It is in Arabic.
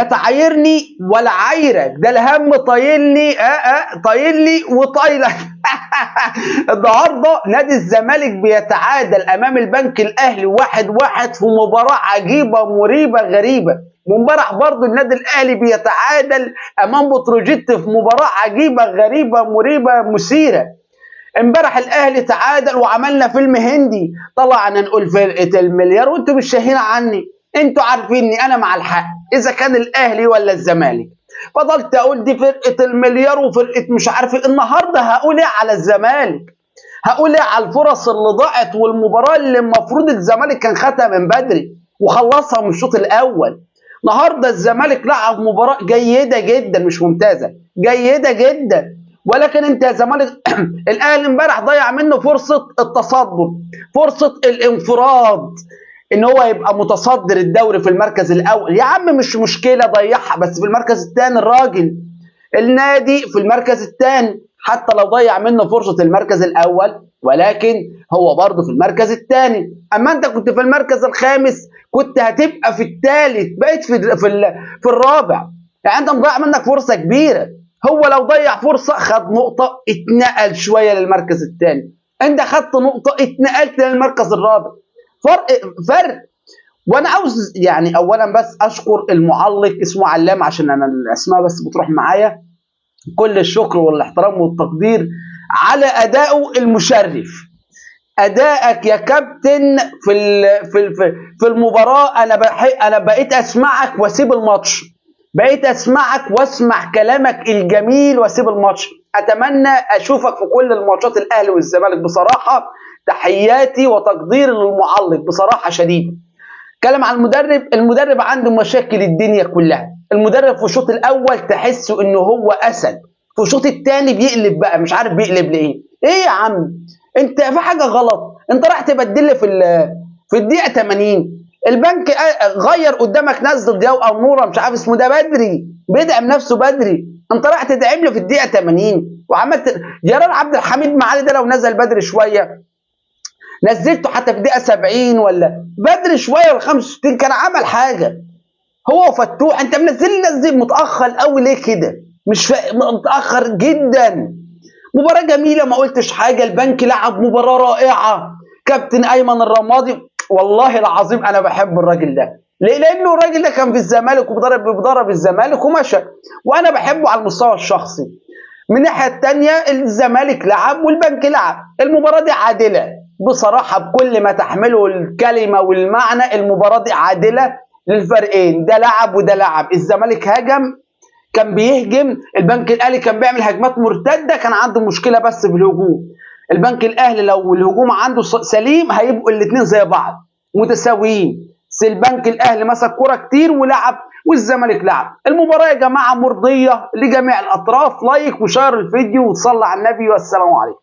لا تعايرني ولا عايرك، ده الهم طايلني طايلني وطايلك. النهارده نادي الزمالك بيتعادل امام البنك الاهلي 1-1 في مباراه عجيبه مريبه غريبه. وامبارح برضه النادي الاهلي بيتعادل امام بتروجيت في مباراه عجيبه غريبه مريبه مثيره. امبارح الاهلي تعادل وعملنا فيلم هندي، طلعنا نقول فرقه المليار وانتم مش شايفين عني. انتوا عارفيني انا مع الحق اذا كان الاهلي ولا الزمالك. فضلت اقول دي فرقه المليار وفرقه مش عارف ايه. النهارده هقول ايه على الزمالك؟ هقول ايه على الفرص اللي ضاعت والمباراه اللي المفروض الزمالك كان خدها من بدري وخلصها من الشوط الاول. النهارده الزمالك لعب مباراه جيده جدا، مش ممتازه، جيده جدا. ولكن انت يا زمالك الاهلي امبارح ضيع منه فرصه التصدر، فرصه الانفراد، ان هو يبقى متصدر الدوري في المركز الاول. يا عم مش مشكله ضيعها، بس في المركز الثاني الراجل النادي في المركز الثاني، حتى لو ضيع منه فرصه المركز الاول ولكن هو برضه في المركز الثاني. اما انت كنت في المركز الخامس كنت هتبقى في الثالث، بقيت في الرابع. يعني انت مضيع منك فرصه كبيره. هو لو ضيع فرصه خد نقطه اتنقل شويه للمركز الثاني، انت خدت نقطه اتنقلت للمركز الرابع. فرق. وانا عاوز يعني اولا بس اشكر المعلق اسمه علام، عشان انا الاسماء بس بتروح معايا. كل الشكر والاحترام والتقدير على ادائه المشرف. ادائك يا كابتن في المباراه. انا بقيت اسمعك واسيب الماتش، بقيت اسمعك واسمع كلامك الجميل واسيب الماتش. اتمنى اشوفك في كل الماتشات الاهلي والزمالك بصراحه. تحياتي وتقديري للمعلق بصراحه شديده. اتكلم عن المدرب عنده مشاكل الدنيا كلها. المدرب في الشوط الاول تحسه انه هو اسد، في الشوط الثاني بيقلب بقى، مش عارف بيقلب ليه. ايه يا عم انت في حاجه غلط. انت راح تبدل في الدقيقه 80 البنك غير قدامك، نزل جو او نوره مش عارف اسمه ده بدري، بيدعم نفسه بدري. انت راح تدعم له في الدقيقه 80 وعملت. جلال عبد الحميد معالي ده لو نزل بدري شويه، نزلته حتى في الدقيقه 70 ولا بدري شويه ولا 65 كان عمل حاجه. هو فتوح انت منزل متاخر قوي ليه كده؟ مش متاخر جدا. مباراه جميله ما قلتش حاجه. البنك لعب مباراه رائعه. كابتن ايمن الرمادي والله العظيم انا بحب الراجل ده. ليه؟ لانه الراجل ده كان في الزمالك وبيضرب الزمالك ومشى، وانا بحبه على المستوى الشخصي. من الناحيه الثانيه الزمالك لعب والبنك لعب. المباراه دي عادله بصراحه بكل ما تحمله الكلمه والمعنى. المباراه دي عادله للفريقين، ده لعب وده لعب. الزمالك هجم، كان بيهجم. البنك الاهلي كان بيعمل هجمات مرتده، كان عنده مشكله بس في الهجوم. البنك الاهلي لو الهجوم عنده سليم هيبقوا الاثنين زي بعض متساويين. البنك الاهلي مسك كرة كتير ولعب والزمالك لعب. المباراه يا جماعه مرضيه لجميع الاطراف. لايك وشير الفيديو وتصلي على النبي والسلام عليكم.